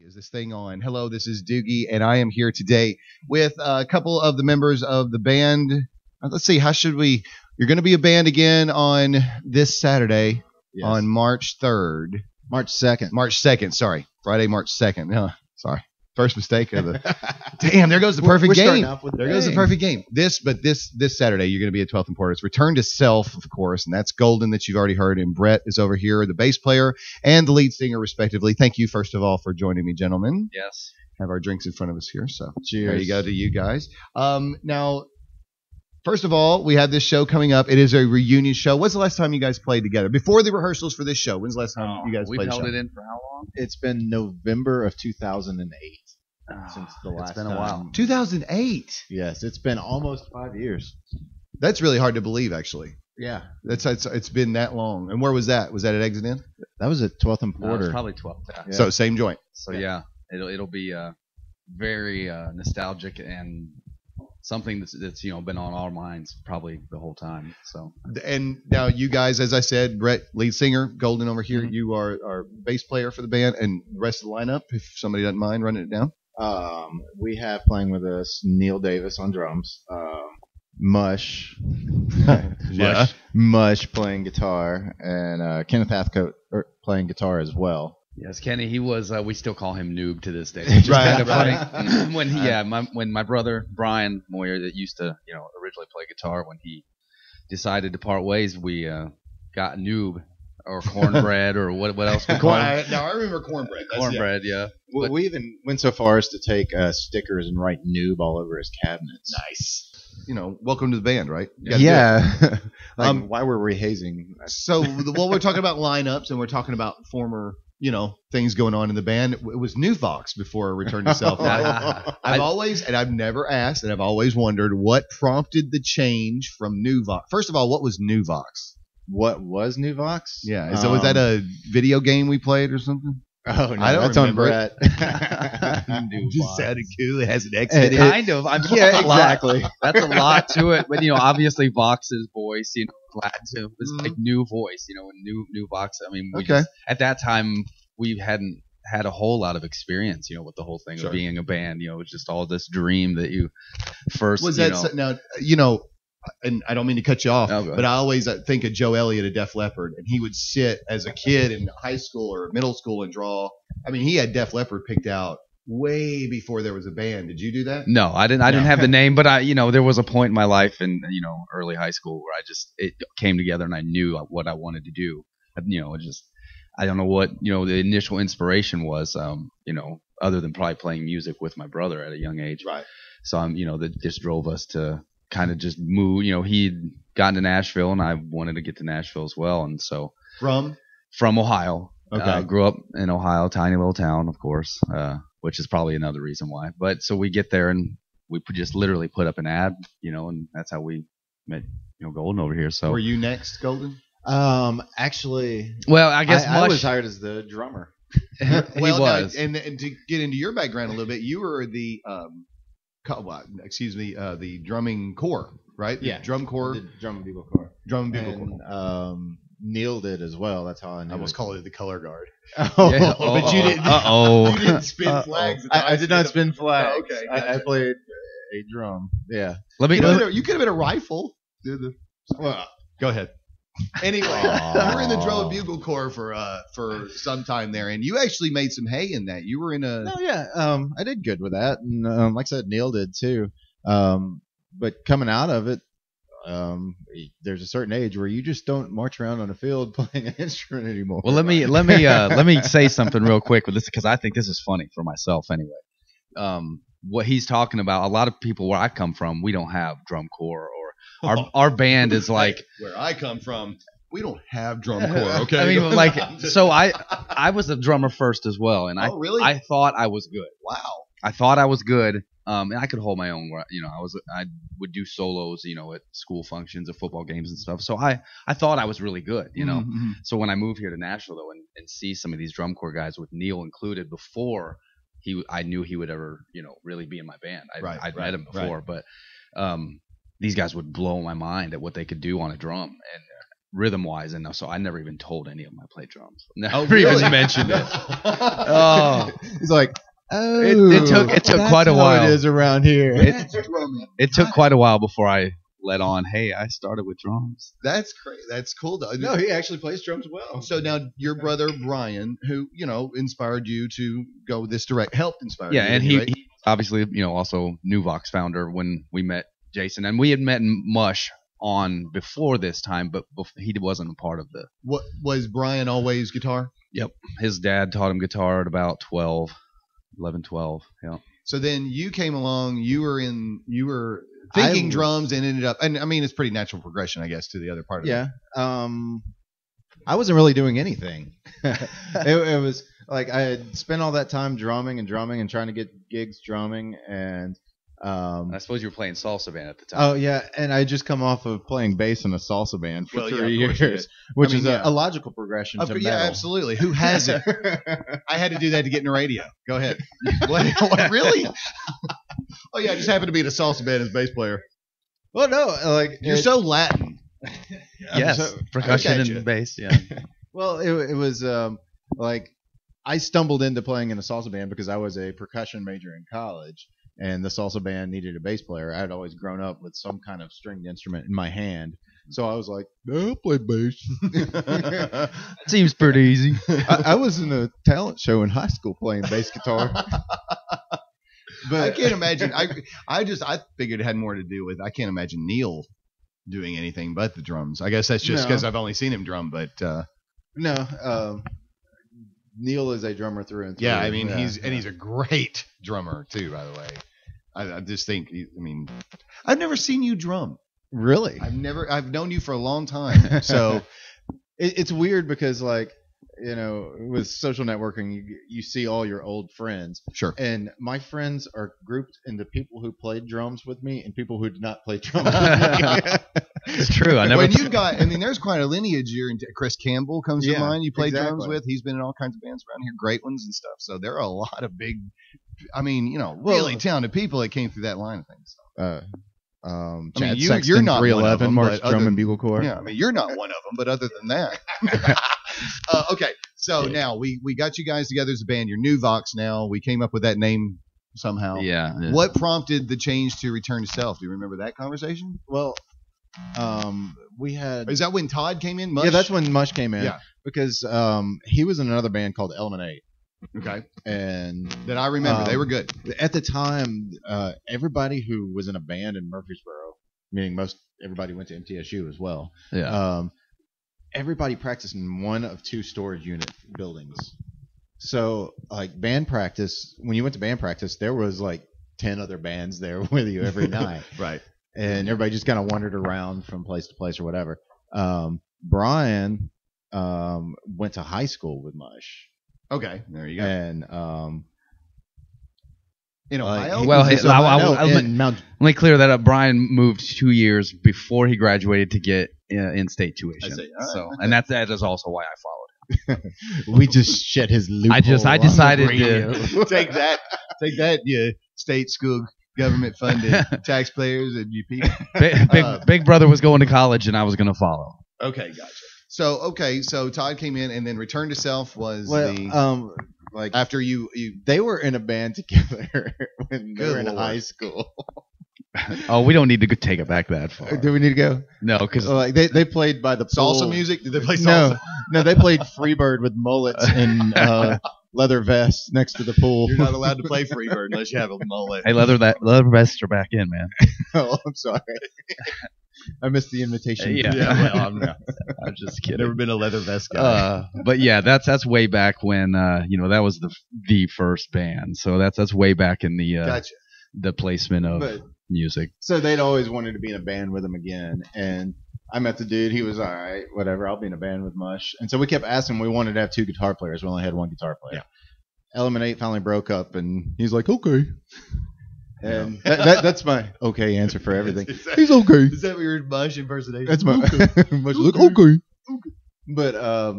Is this thing on? Hello, this is Doogie, and I am here today with a couple of the members of the band. Let's see, how should we? You're going to be a band again on this Saturday, yes, on March 3rd. March 2nd. March 2nd, sorry. Friday, March 2nd. Sorry. First mistake of the. Damn, there goes the perfect game. There goes the perfect game. This Saturday, you're going to be at 12th and Porter. It's Return to Self, of course, and that's Golden that you've already heard, and Brett is over here, the bass player and the lead singer, respectively. Thank you, first of all, for joining me, gentlemen. Yes. Have our drinks in front of us here, so cheers. There you go to you guys. Now, first of all, we have this show coming up. It is a reunion show. When's the last time you guys played together? Before the rehearsals for this show, when's the last time you guys played? We've held it in for how long? It's been November of 2008. Since the last time. It's been a while. 2008. Yes, it's been almost 5 years. That's really hard to believe, actually. Yeah, it's been that long. And where was that? Was that at Exit Inn? That was at 12th and Porter. No, it was probably 12th. Yeah. So same joint. So yeah, it'll be very nostalgic and something that's been on our minds probably the whole time. So, and now you guys, as I said, Brett, lead singer, Golden over here. Mm-hmm. You are our bass player for the band, and the rest of the lineup, if somebody doesn't mind running it down. We have playing with us Neil Davis on drums, Mush, Mush playing guitar, and Kenneth Hathcote playing guitar as well. Yes, Kenny. He was. We still call him Noob to this day. It's just kind of funny when my brother Brian Moyer, that used to originally play guitar, when he decided to part ways, we got Noob. Or cornbread, or what else? Now I remember cornbread. Cornbread, yeah. Well, we even went so far as to take stickers and write "noob" all over his cabinets. Nice. Welcome to the band, right? Yeah. Why were we hazing? So, we're talking about lineups, and we're talking about former, things going on in the band. It was New Vox before Return to Self. I've never asked, and I've always wondered what prompted the change from New Vox. First of all, what was New Vox? What was New Vox? Yeah. So was that a video game we played or something? Oh, no. I don't that's remember on Brett. Just sounded cool. It has an X in it. Kind of. I mean, yeah, exactly. That's a lot to it. But, obviously Vox's voice, Platinum was like new voice, new Vox. I mean, at that time, we hadn't had a whole lot of experience, with the whole thing of being a band. It was just all this dream that you first, was that now, and I don't mean to cut you off, but I always think of Joe Elliott of Def Leppard, and he would sit as a kid in high school or middle school and draw. I mean, he had Def Leppard picked out way before there was a band. Did you do that? No, I didn't. I didn't have the name, but there was a point in my life in early high school where it came together and I knew what I wanted to do. I don't know what the initial inspiration was. Other than probably playing music with my brother at a young age. Right. So that just drove us to kind of just move. He'd gotten to Nashville, and I wanted to get to Nashville as well. And so from Ohio. Okay. Grew up in Ohio, tiny little town, of course, which is probably another reason why. But so we get there, and we just literally put up an ad, and that's how we met, Golden over here. So were you next, Golden? Actually, well, I guess I was hired as the drummer. He was. And to get into your background a little bit, you were the the drumming corps, right? Yeah, drum corps, the drum and bugle corps. Drum and bugle corps. Neil did as well. That's how I knew. I almost call it the color guard. Yeah. But you didn't. You didn't spin flags. I did not spin flags. Oh, okay, gotcha. I played a drum. Yeah. You could have been a rifle. Go ahead. Anyway, you were in the drum and bugle corps for some time there, and you actually made some hay in that. You were in a. No, yeah. I did good with that, and like I said, Neil did too. But coming out of it, there's a certain age where you just don't march around on a field playing an instrument anymore. Well, let me say something real quick with this, because I think this is funny for myself anyway. What he's talking about, a lot of people where I come from, we don't have drum corps, or our band is like where I come from. We don't have drum corps. Okay. I mean, so I was a drummer first as well, and really? I thought I was good. Wow. I thought I was good. And I could hold my own. I would do solos, at school functions, at football games and stuff. So I thought I was really good, Mm-hmm. So when I moved here to Nashville, though, and see some of these drum corps guys with Neil included before I knew he would ever, really be in my band. I'd met him before, but these guys would blow my mind at what they could do on a drum. rhythm wise, and so I never even told any of them I played drums. Never even mentioned it. Oh, he's like, it took quite a while. It is around here. It took quite a while before I let on. Hey, I started with drums. That's great. That's cool though. No, he actually plays drums well. So now your brother Brian, who inspired you to go this direct, helped inspire you. Yeah, and he obviously also New Vox founder when we met Jason, and we had met Mush on before this time, but he wasn't a part of the. What was Brian always guitar? Yep, his dad taught him guitar at about 12. Yeah. So then you came along. You were thinking drums and ended up, and I mean it's pretty natural progression, I guess, to the other part of it. Yeah. I wasn't really doing anything. It was like I had spent all that time drumming and trying to get gigs drumming, and I suppose you were playing salsa band at the time. Oh yeah, and I just come off of playing bass in a salsa band for 3 years, which is a logical progression to metal. Yeah, absolutely. Who hasn't? I had to do that to get in the radio. Go ahead. What really? Oh yeah, I just happened to be in a salsa band as bass player. Well, no, like you're so Latin. Yes, percussion and bass. Yeah. Well, it was like I stumbled into playing in a salsa band because I was a percussion major in college. And the salsa band needed a bass player. I had always grown up with some kind of stringed instrument in my hand. So I was like, I'll play bass. That seems pretty easy. I was in a talent show in high school playing bass guitar. But I can't imagine. I figured it had more to do with, I can't imagine Neil doing anything but the drums. I guess that's just because I've only seen him drum. But no. Neil is a drummer through and through. Yeah, I mean he's a great drummer too. By the way, I just think I've never seen you drum. Really? I've known you for a long time. So it's weird because with social networking, you see all your old friends. Sure. And my friends are grouped into people who played drums with me and people who did not play drums with me. It's true. There's quite a lineage here. Chris Campbell comes to mind. You played drums with. He's been in all kinds of bands around here, great ones and stuff. So there are a lot of big, really talented people that came through that line of things. Chad Sexton, you're not 311, March Drum and Bugle Corps. Yeah, you're not one of them, but other than that. Okay, so now we got you guys together as a band. You're New Vox now. We came up with that name somehow. Yeah. What prompted the change to Return to Self? Do you remember that conversation? Well, we had. Is that when Todd came in? Mush? Yeah, that's when Mush came in. Yeah. Because he was in another band called Element 8. Okay. And that I remember. They were good. At the time, everybody who was in a band in Murfreesboro, meaning everybody went to MTSU as well. Yeah. Everybody practiced in one of two storage unit buildings. So, like band practice, when you went to band practice, there was like 10 other bands there with you every night. Right. And everybody just kind of wandered around from place to place or whatever. Brian went to high school with Mush. Okay, there you go. And in Ohio? Let me clear that up. Brian moved 2 years before he graduated to get in-state tuition. And that is also why I followed him. We just shed his loophole. I decided to take that, you state school government funded taxpayers and you people. Big brother was going to college and I was going to follow. Okay, gotcha. So Todd came in, and then Return to Self was after you they were in a band together when they were in high school. Oh, we don't need to take it back that far. Do we need to go? No, because they played by the pool. Salsa music. Did they play salsa? No, they played Freebird with mullets and leather vests next to the pool. You're not allowed to play Freebird unless you have a mullet. Hey, leather vests are back in, man. Oh, I'm sorry. I missed the invitation. I'm just kidding. Never been a leather vest guy. But yeah, that's way back when that was the first band. So that's way back in the the placement of music. So they'd always wanted to be in a band with him again, and I met the dude. He was all right, whatever. I'll be in a band with Mush. And so we kept asking. We wanted to have 2 guitar players. We only had 1 guitar player. Yeah. Element 8 finally broke up, and he's like, okay. And that's my okay answer for everything. He's okay. Is that your Mush impersonation? That's my Mush. Look, okay. But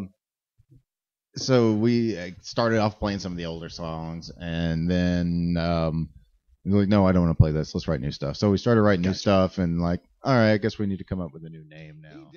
so we started off playing some of the older songs, and then we were like, no, I don't want to play this. Let's write new stuff. So we started writing new stuff, and like, all right, I guess we need to come up with a new name now.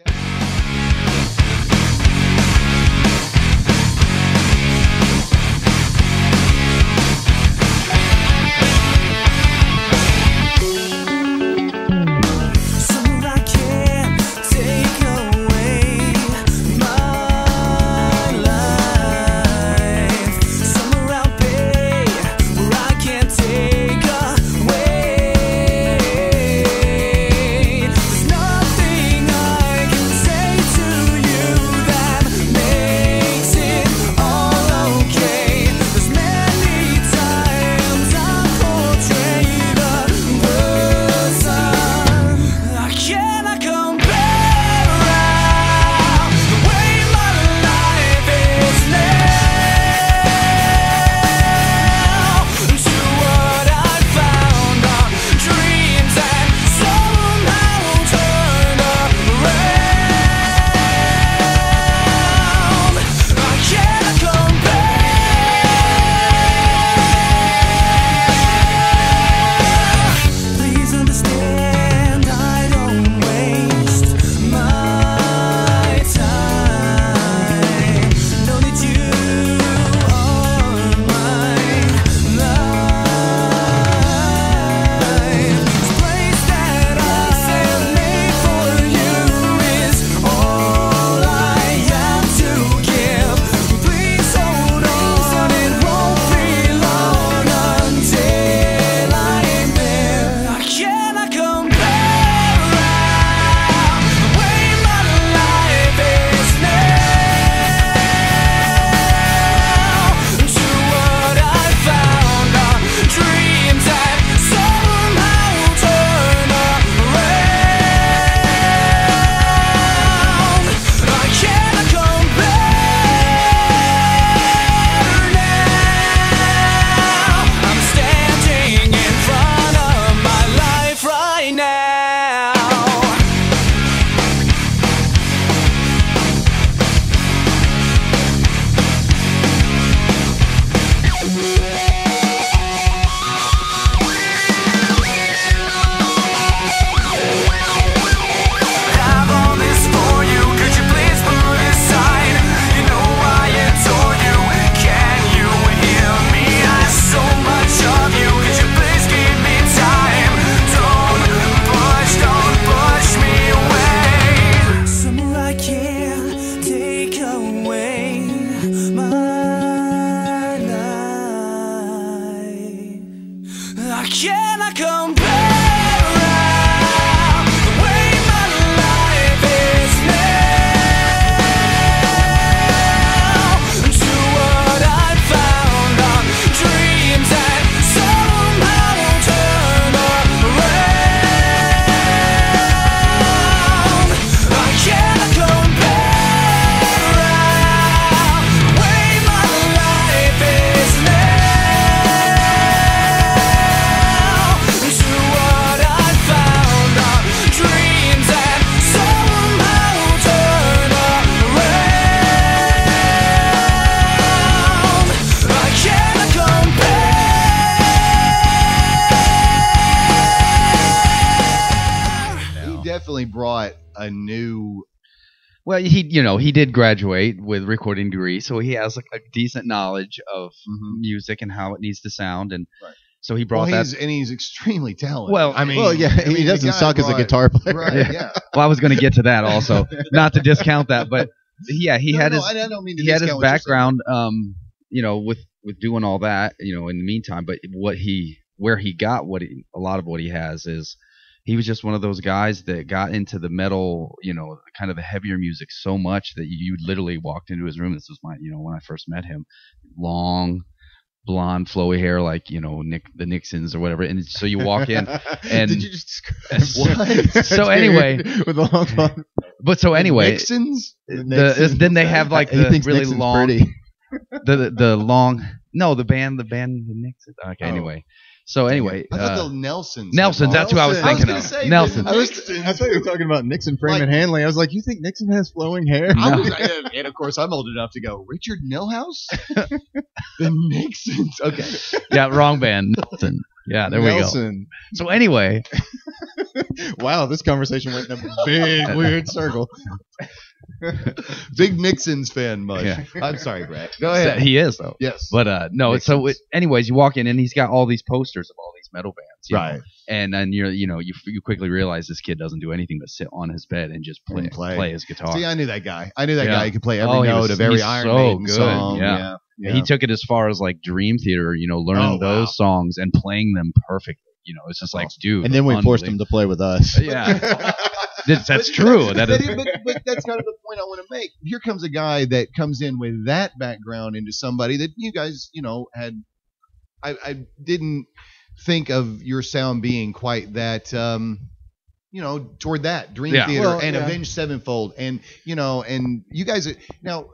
cannot compare the way my life is now to what I found on dreams that somehow turn around. I cannot compare the way my life is now to what I found on dreams that somehow turn around. I cannot compare. He definitely brought a new. Well, he did graduate with recording degree, so he has like a decent knowledge of music and how it needs to sound, and so he brought that. And he's extremely talented. Well, I mean, he doesn't suck as a guitar player. Right, yeah. Well, I was going to get to that also, not to discount that, but yeah, he had his background, with doing all that, in the meantime. But where he got a lot of what he has is. He was just one of those guys that got into the metal, kind of the heavier music so much that you literally walked into his room. This was when I first met him, long, blonde, flowy hair, like, the Nixons or whatever. And so you walk in and did you just describe what? So anyway, with the long blonde. But so anyway, Nixons? Then they have like the really Nixon's long, pretty. the long, no, the band, the Nixons. Okay, anyway. So anyway, I thought the Nelsons. That's who I was thinking of. Nelson. I thought you were talking about Nixon, Freeman, Hanley. I was like, you think Nixon has flowing hair? No. And of course, I'm old enough to go, Richard Milhouse? The Nixons. Okay. Yeah, wrong band. Nelson. Yeah, there Nelson. We go. So anyway. Wow, this conversation went in a big, weird circle. Big Nixon's fan, much. Yeah. I'm sorry, Brett. Go ahead. He is though. Yes. But no. So anyways, you walk in and he's got all these posters of all these metal bands, right? And then you quickly realize this kid doesn't do anything but sit on his bed and just play his guitar. See, I knew that guy. He could play every note of every Iron Maiden song. Yeah. He took it as far as like Dream Theater, learning those songs and playing them perfectly. It's just like, dude. And then we forced him to play with us. Yeah. That's true. But that's kind of the point I want to make. Here comes a guy that comes in with that background into somebody that you guys, had. I didn't think of your sound being quite that, toward that Dream Theater and Avenged Sevenfold, and and you guys now.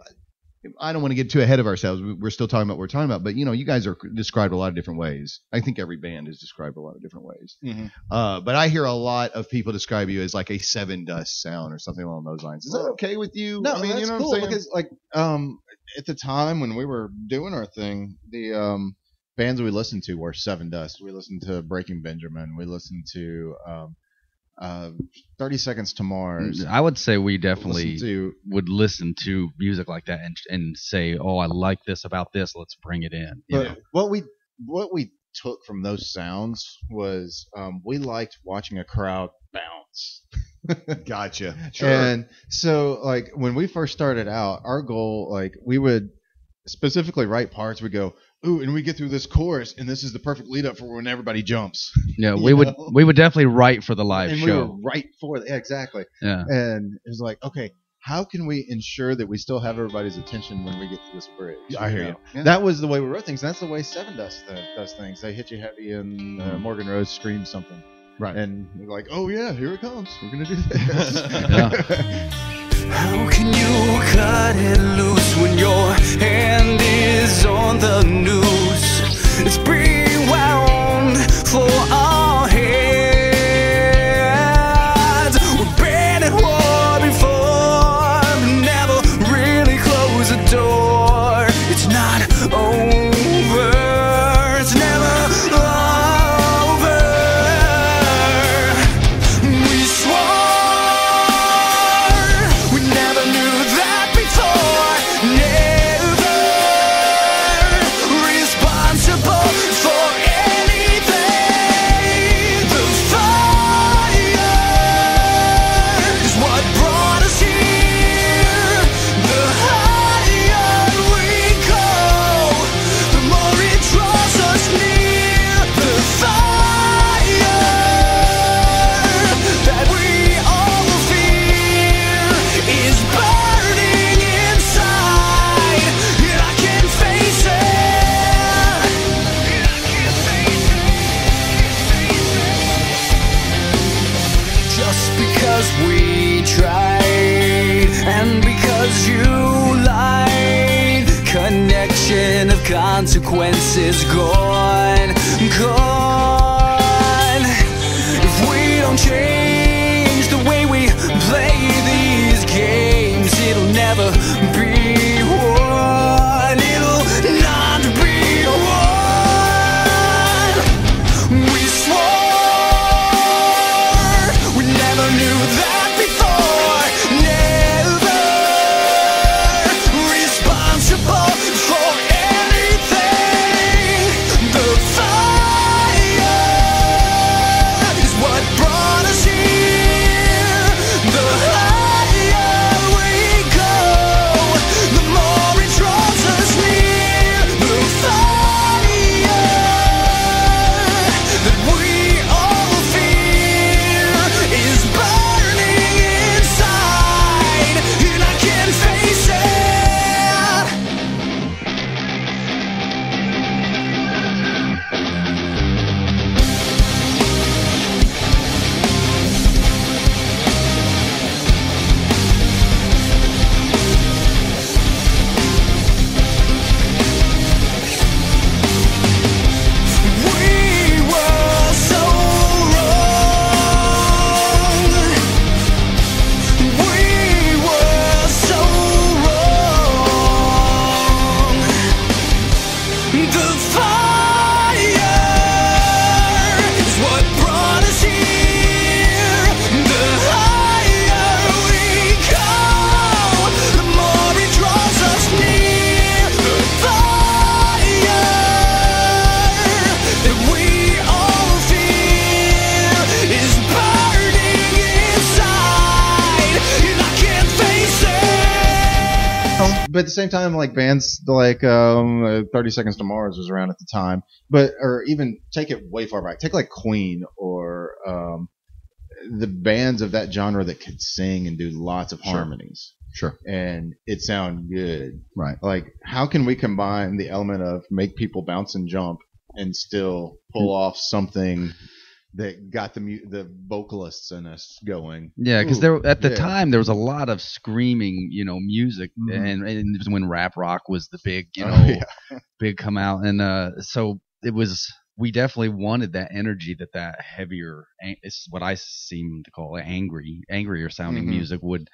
I don't want to get too ahead of ourselves. We're still talking about what we're talking about, but you guys are described a lot of different ways. I think every band is described a lot of different ways. Mm-hmm. But I hear a lot of people describe you as like a Seven Dust sound or something along those lines. Is that okay with you? No, I mean, that's cool because at the time when we were doing our thing, the bands we listened to were Seven Dust. We listened to Breaking Benjamin. We listened to 30 Seconds to Mars. I would say we definitely would listen to music like that and say, oh, I like this about this. Let's bring it in. What we took from those sounds was we liked watching a crowd bounce. Gotcha. Sure. And so like when we first started out, our goal, like we would specifically write parts. We go, ooh, and we get through this chorus, and this is the perfect lead up for when everybody jumps. Yeah, we would definitely write for the live show. We were right for it. Yeah, exactly. Yeah. And it was like, okay, how can we ensure that we still have everybody's attention when we get to this bridge? I hear you. Yeah. That was the way we wrote things. And that's the way Seven Dust does things. They hit you heavy, and Morgan Rose screams something. Right. And we're like, oh yeah, here it comes. We're gonna do this. How can you cut it loose when your hand is on the noose? It's being wound for our heads. We've been at war before, but never really close the door. It's not over. It's never over. We swore we never knew that before. Never responsible for consequences gone. If we don't change the way we play these games, it'll never be one. It'll not be one. We swore we never knew that before. Never responsible for anything. The fire is what brought us here. The higher we go, the more it draws us near. The fire that we all fear is burning inside, and I can't face it. We were so wrong. We were so wrong. The fire is what brought us here. The higher we go, the more it draws us near. The fire that we all fear is burning inside, and I can't face it. But at the same time, like bands like 30 Seconds to Mars was around at the time, or even take it way far back, take like Queen or the bands of that genre that could sing and do lots of harmonies. Sure. And it sounded good. Right. Like, how can we combine the element of make people bounce and jump and still pull off something that got the vocalists in us going? Yeah, because there at the time there was a lot of screaming, music, and it was when rap rock was the big, big come out, and so it was. We definitely wanted that energy that heavier, it's what I seem to call it, angrier sounding music would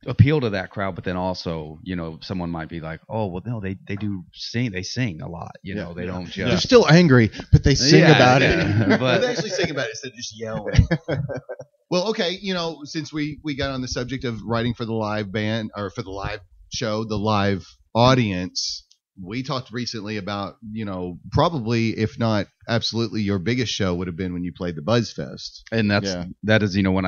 appeal to that crowd. But then also, someone might be like, oh, well, no, they do sing, they sing a lot, they don't just. They're still angry, but they sing about it. But they actually sing about it instead of just yelling. Well, okay, since we got on the subject of writing for the live band or for the live show, the live audience, we talked recently about, probably, if not absolutely, your biggest show would have been when you played the BuzzFest. And that is, when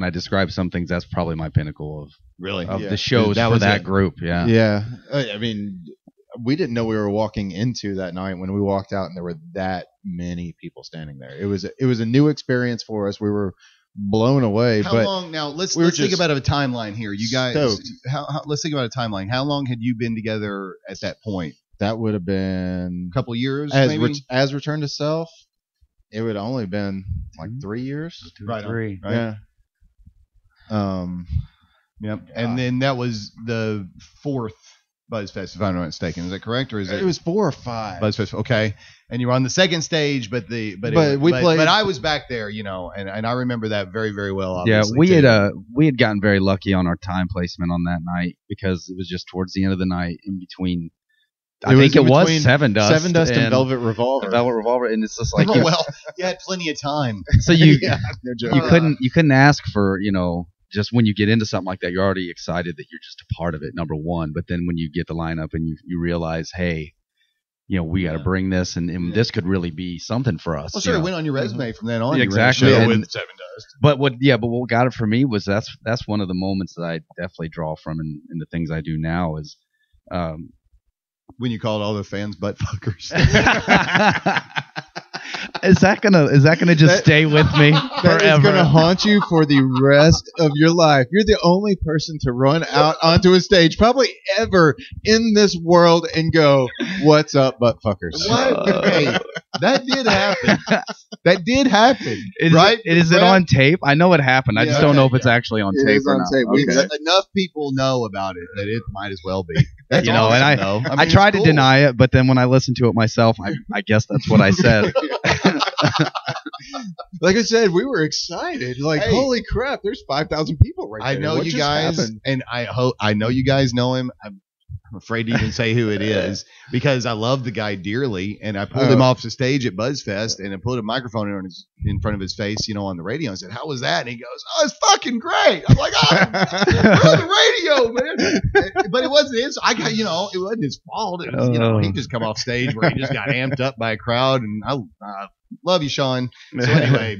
I describe some things, that's probably my pinnacle of the shows for that group. Yeah. Yeah. I mean, we didn't know we were walking into that night when we walked out and there were that many people standing there. It was a new experience for us. We were blown away. How long now? Let's think about a timeline here. You guys, let's think about a timeline. How long had you been together at that point? That would have been a couple years. As Return to Self, it would have only been like 3 years. 2 or 3. Right? Yeah. Yep. And then that was the 4th BuzzFest, if I'm not mistaken. Is that correct, or is it? It was 4 or 5. BuzzFest. Okay. And you were on the second stage, but I was back there, and I remember that very, very well. Obviously, we had gotten very lucky on our time placement on that night because it was just towards the end of the night, in between. I think it was Seven Dust and Velvet Revolver. And it's just like, you had plenty of time. So you couldn't ask for, just when you get into something like that, you're already excited that you're just a part of it, number one. But then when you get the lineup and you realize, hey, we got to bring this, and this could really be something for us. Well, sure, it went on your resume from then on. Exactly. With Seven Dust. But what got it for me was that's one of the moments that I definitely draw from in the things I do now is when you called all the fans butt fuckers. Is that gonna just stay with me forever? That is gonna haunt you for the rest of your life. You're the only person to run out onto a stage, probably ever in this world, and go, "What's up, butt fuckers?" What? Hey, That did happen. That did happen. Right? Is it on tape? I know it happened. I just don't know if it's actually on tape or not. Okay. Enough people know about it that it might as well be. That's awesome, and I tried to deny it, but then when I listened to it myself, I guess that's what I said. Like I said, we were excited. Like, holy crap, there's 5,000 people right there. I know you guys, and I know you guys know him. I'm afraid to even say who it is because I love the guy dearly, and I pulled him off the stage at BuzzFest and I put a microphone in front of his face, on the radio. I said, "How was that?" And he goes, "Oh, it's fucking great." I'm like, "Oh, we're on the radio, man!" But it wasn't his. It wasn't his fault. It was, he just come off stage where he just got amped up by a crowd, and I love you, Sean. So anyway,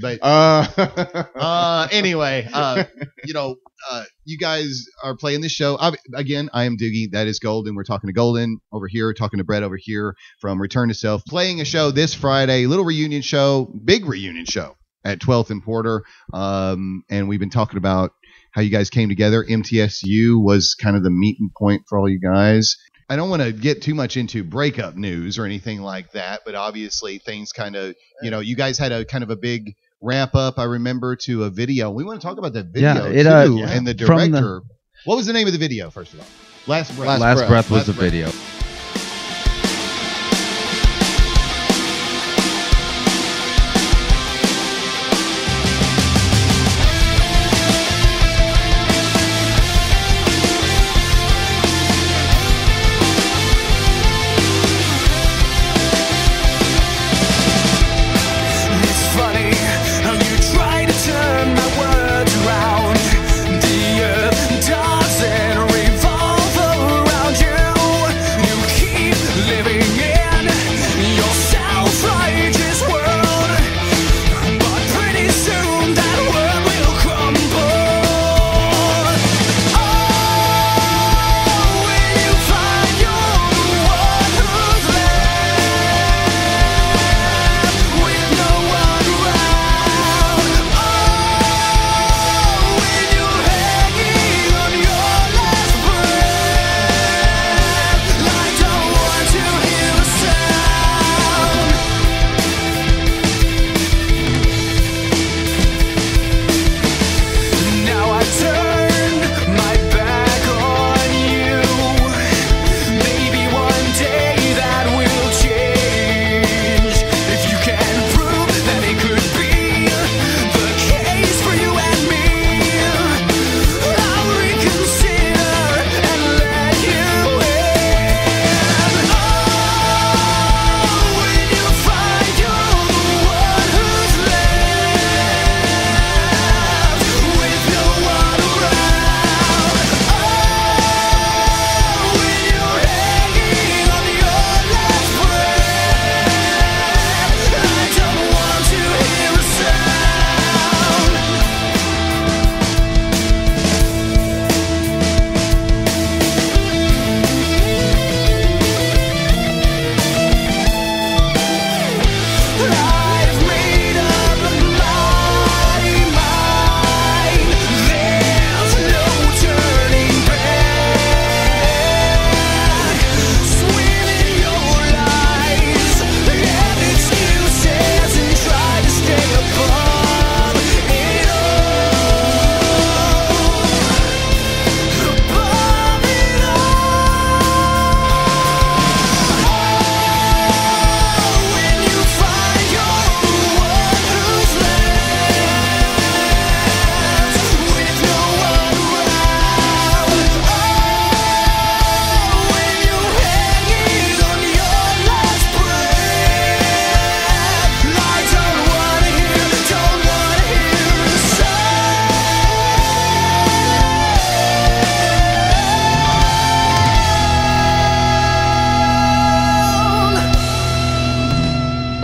you guys are playing this show. Again, I am Doogie. That is Golden. We're talking to Golden over here, talking to Brett over here from Return to Self. Playing a show this Friday, little reunion show, big reunion show at 12th and Porter. And we've been talking about how you guys came together. MTSU was kind of the meeting point for all you guys. I don't want to get too much into breakup news or anything like that, but obviously things kind of, you guys had a kind of a big ramp up, I remember, to a video. We want to talk about that video too, and the director. What was the name of the video, first of all? Last Breath was the video.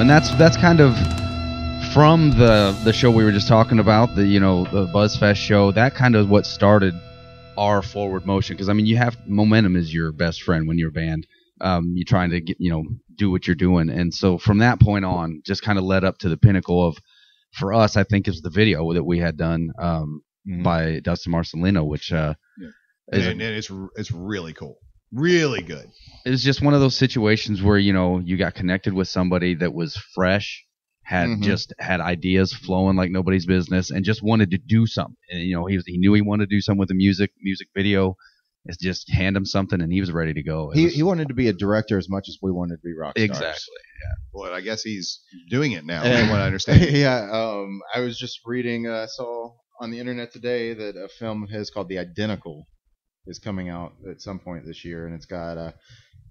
And that's kind of from the show we were just talking about, the BuzzFest show. That kind of what started our forward motion, because I mean, you have momentum is your best friend when you're a band. You're trying to get do what you're doing, and so from that point on, just kind of led up to the pinnacle of, for us, I think, is the video that we had done by Dustin Marcelino, which and it's really cool. Really good. It was just one of those situations where, you know, you got connected with somebody that was fresh, had ideas flowing like nobody's business, and just wanted to do something. And, you know, he knew he wanted to do something with the music video. It's just hand him something and he was ready to go. He wanted to be a director as much as we wanted to be rock stars. Exactly. Yeah. Well, I guess he's doing it now. From what I understand. Yeah. I was just reading. I saw on the internet today that a film of his called The Identical is coming out at some point this year, and it's got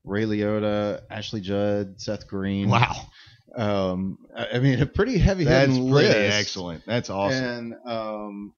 Ray Liotta, Ashley Judd, Seth Green. Wow. I mean, a pretty heavy-hitting list. That's pretty excellent. That's awesome. And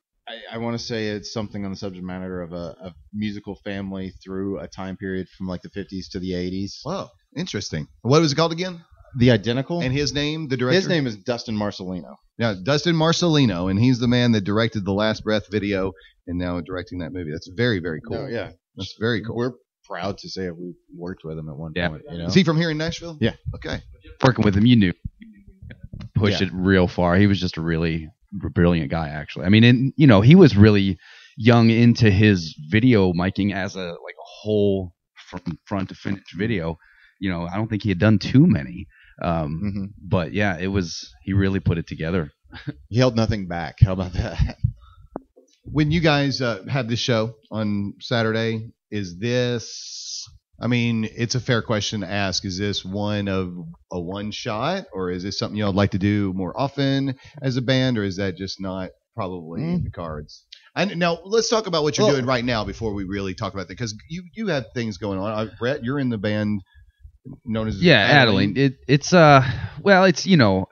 I want to say it's something on the subject matter of a musical family through a time period from like the 50s to the 80s. Wow, interesting. What was it called again? The Identical. And his name, the director? His name is Dustin Marcelino. Yeah, Dustin Marcelino, and he's the man that directed the Last Breath video and now directing that movie. That's very, very cool. Oh, yeah. That's very cool. We're proud to say we worked with him at one point. You know? Is he from here in Nashville? Yeah. Okay. Working with him, you knew push it real far. He was just a really brilliant guy, actually. I mean, and, you know, he was really young into his video miking as a whole from front to finish video. You know, I don't think he had done too many. But yeah, he really put it together. He held nothing back. How about that? When you guys have this show on Saturday, is this, I mean, it's a fair question to ask. Is this one shot, or is this something y'all would like to do more often as a band, or is that just not probably in the cards? And now let's talk about what you're doing right now before we really talk about that, because you have things going on. Brett, you're in the band known as Adeline. It's you know,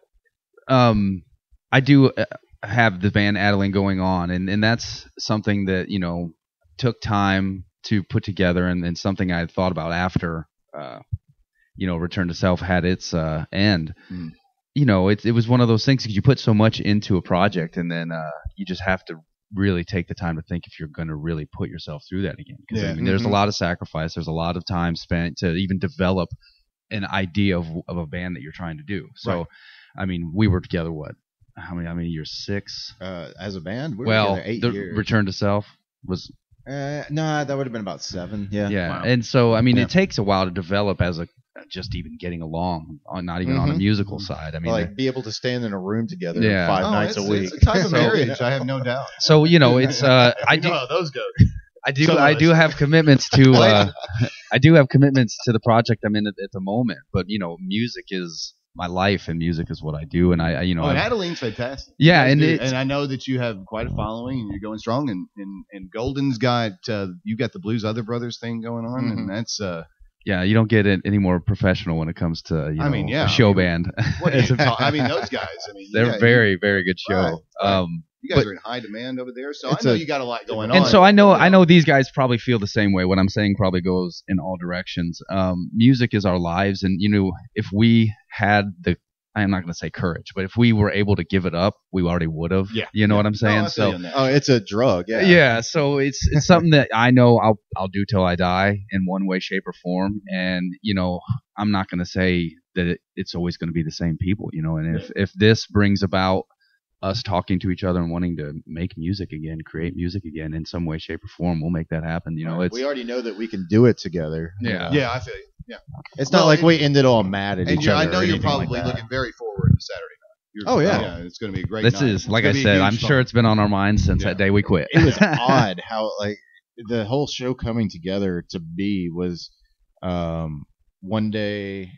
I do have the band Adeline going on, and that's something that, you know, took time to put together, and something I had thought about after you know, Return to Self had its end. You know, it was one of those things, because you put so much into a project, and then you just have to really take the time to think if you're going to really put yourself through that again. Because I mean, there's a lot of sacrifice. There's a lot of time spent to even develop an idea of a band that you're trying to do. So, I mean, we were together, how many years? 6? As a band? We were together 8 years. Return to Self was... that would have been about 7. Yeah. Wow. And so, I mean, it takes a while to develop as just even getting along, not even on a musical side. I mean, be able to stand in a room together 5 nights a week. It's a type of marriage, I have no doubt. So, you know, it's I do know how those go. I do have commitments to the project I'm in at the moment, but, you know, music is my life, and music is what I do, and I you know. And Adeline's fantastic. Yeah, and I know that you have quite a following, and you're going strong, and Golden's got you got the Blues Other Brothers thing going on, and that's yeah, you don't get it any more professional when it comes to a show band. What are you I mean, those guys. I mean, they're very, very good show. Right. You guys are in high demand over there, so I know you got a lot going on. And so I know these guys probably feel the same way. What I'm saying probably goes in all directions. Music is our lives, and, you know, if we had I'm not going to say courage, but if we were able to give it up, we already would have. Yeah. You know what I'm saying? It's a drug. Yeah. Yeah. So it's something that I know I'll do till I die in one way, shape, or form. And, you know, I'm not going to say that it's always going to be the same people, you know, and if this brings about us talking to each other and wanting to make music again, create music again in some way, shape, or form, we'll make that happen. You know, we already know that we can do it together. Yeah. Yeah, I feel you. Yeah. It's not like we ended all mad at each other. I know you're probably looking very forward to Saturday night. Yeah, it's going to be a great night. This is, like I said, I'm sure it's been on our minds since that day we quit. It was odd how, like, the whole show coming together to be was one day.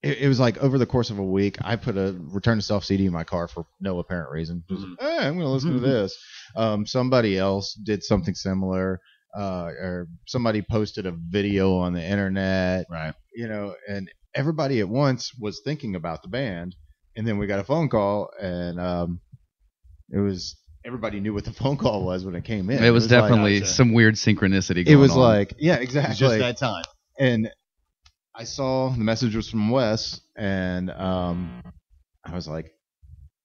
It was like over the course of a week, I put a Return to Self CD in my car for no apparent reason. Just, I'm going to listen to this. Somebody else did something similar, or somebody posted a video on the internet, right? You know, and everybody at once was thinking about the band, and then we got a phone call, and it was everybody knew what the phone call was when it came in. It was definitely some weird synchronicity going on. It was like, yeah, exactly. Just that time, and I saw the message was from Wes, and I was like,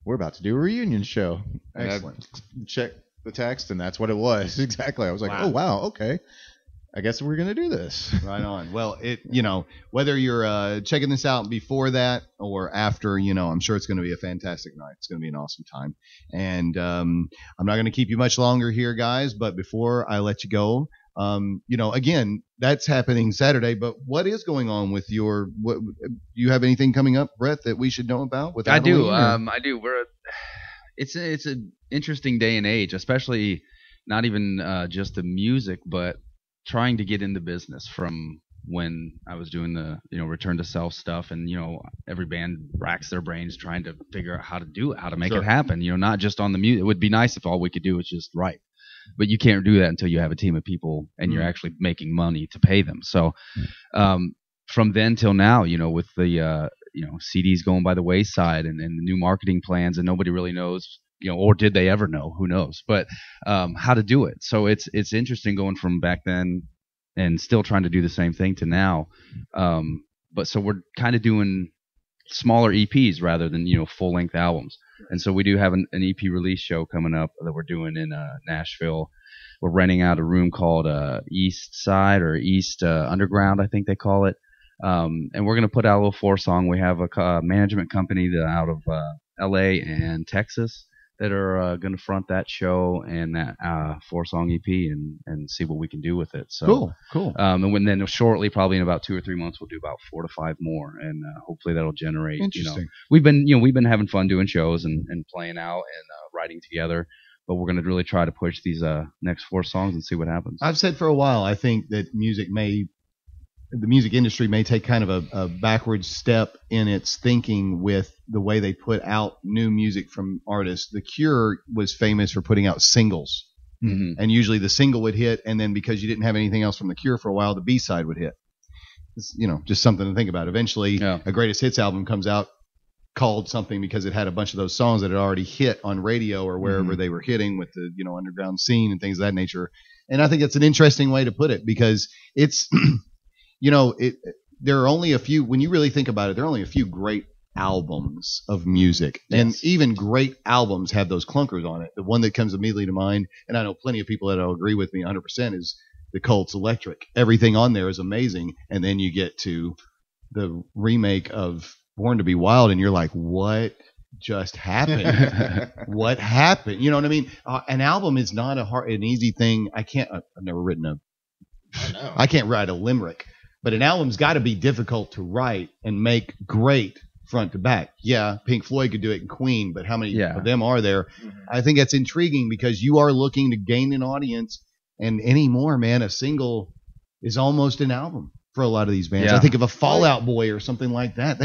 we're about to do a reunion show. Excellent. Check the text, and that's what it was. Exactly. I was like, oh, wow, okay. I guess we're going to do this. Right on. Well, you know, whether you're checking this out before that or after, you know, I'm sure it's going to be a fantastic night. It's going to be an awesome time. And I'm not going to keep you much longer here, guys, but before I let you go, Again, that's happening Saturday. But what is going on with what? You have anything coming up, Brett, that we should know about? With I do. I do. It's an interesting day and age, especially not even just the music, but trying to get into business from when I was doing the return to self stuff, and every band racks their brains trying to figure out how to do it, how to make it happen. Not just on the music. It would be nice if all we could do was just write, but you can't do that until you have a team of people and you're actually making money to pay them. So from then till now, with the CDs going by the wayside and the new marketing plans, and nobody really knows, or did they ever know? Who knows? But how to do it. So it's interesting going from back then and still trying to do the same thing to now. But so we're kind of doing smaller EPs rather than full length albums. And so we do have an EP release show coming up that we're doing in Nashville. We're renting out a room called East Side or East Underground, I think they call it. And we're going to put out a little 4-song. We have a management company out of LA and Texas that are going to front that show and that 4-song EP and see what we can do with it. So cool. And then shortly, probably in about 2 or 3 months, we'll do about 4 to 5 more, and hopefully that'll generate. Interesting. We've been having fun doing shows and playing out and writing together, but we're going to really try to push these next 4 songs and see what happens. I've said for a while, I think that the music industry may take kind of a backward step in its thinking with the way they put out new music from artists. The Cure was famous for putting out singles, and usually the single would hit, and then because you didn't have anything else from the Cure for a while, the B-side would hit. It's, just something to think about. Eventually, a greatest hits album comes out called something because it had a bunch of those songs that had already hit on radio or wherever they were hitting with the underground scene and things of that nature. And I think it's an interesting way to put it, because it's there are only a few, when you really think about it, there are only a few great albums of music. Yes. And even great albums have those clunkers on it. The one that comes immediately to mind, and I know plenty of people that will agree with me 100%, is the Colts' Electric. Everything on there is amazing. And then you get to the remake of Born to Be Wild, and you're like, what just happened? What happened? You know what I mean? An album is not an easy thing. I've never written I can't write a limerick. But an album's got to be difficult to write and make great front to back. Yeah, Pink Floyd could do it in Queen, but how many of them are there? I think that's intriguing because you are looking to gain an audience, and anymore, man, a single is almost an album for a lot of these bands. I think of a Fall Out Boy or something like that.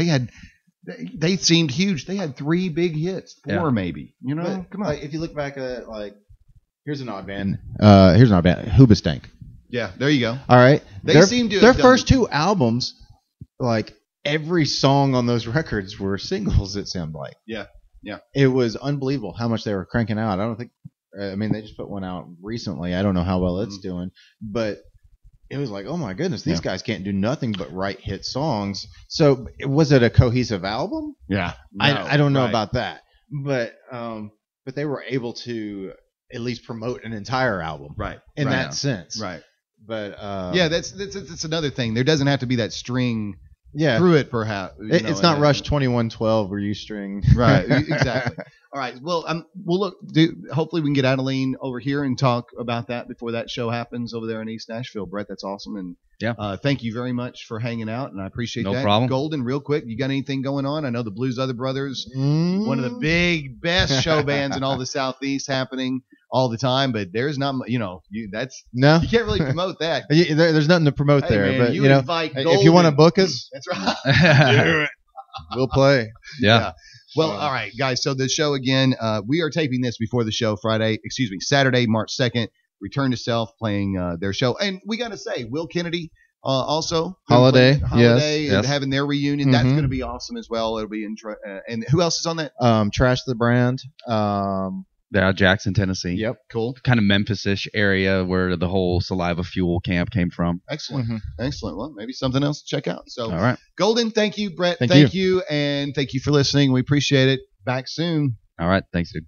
They seemed huge. They had 3 big hits, 4 maybe. But, come on. If you look back at here's an odd band. Hoobastank. Yeah, there you go. All right. They seem to their first 2 albums, every song on those records were singles, it sounded like. Yeah. It was unbelievable how much they were cranking out. I don't think they just put one out recently. I don't know how well it's doing, but it was like, oh my goodness, these guys can't do nothing but write hit songs. So was it a cohesive album? Yeah. No, I don't know about that. But they were able to at least promote an entire album. Right. In that sense. Right. But that's another thing. There doesn't have to be that string through it, perhaps. It's not Rush 2112 where you string. Right. Exactly. All right. Well, look. Hopefully we can get Adeline over here and talk about that before that show happens over there in East Nashville. Brett, that's awesome. And thank you very much for hanging out, and I appreciate that. No problem. Golden, real quick, you got anything going on? I know the Blues Other Brothers, one of the best show bands in all the Southeast, happening all the time, but there's not, you can't really promote that. There's nothing to promote there, man, but invite Golden. If you want to book us, that's right. Do it. We'll play. Yeah. Well, all right, guys. So the show again, we are taping this before the show Saturday, March 2nd. Return to Self playing their show, and we got to say, Will Kennedy also Holiday, and having their reunion. That's going to be awesome as well. It'll be and who else is on that? Trash the Brand. Jackson, Tennessee. Yep, cool. Kind of Memphis-ish area where the whole Saliva Fuel camp came from. Excellent. Excellent. Well, maybe something else to check out. So, all right. Golden, thank you. Brett, thank you. And thank you for listening. We appreciate it. Back soon. All right. Thanks, dude.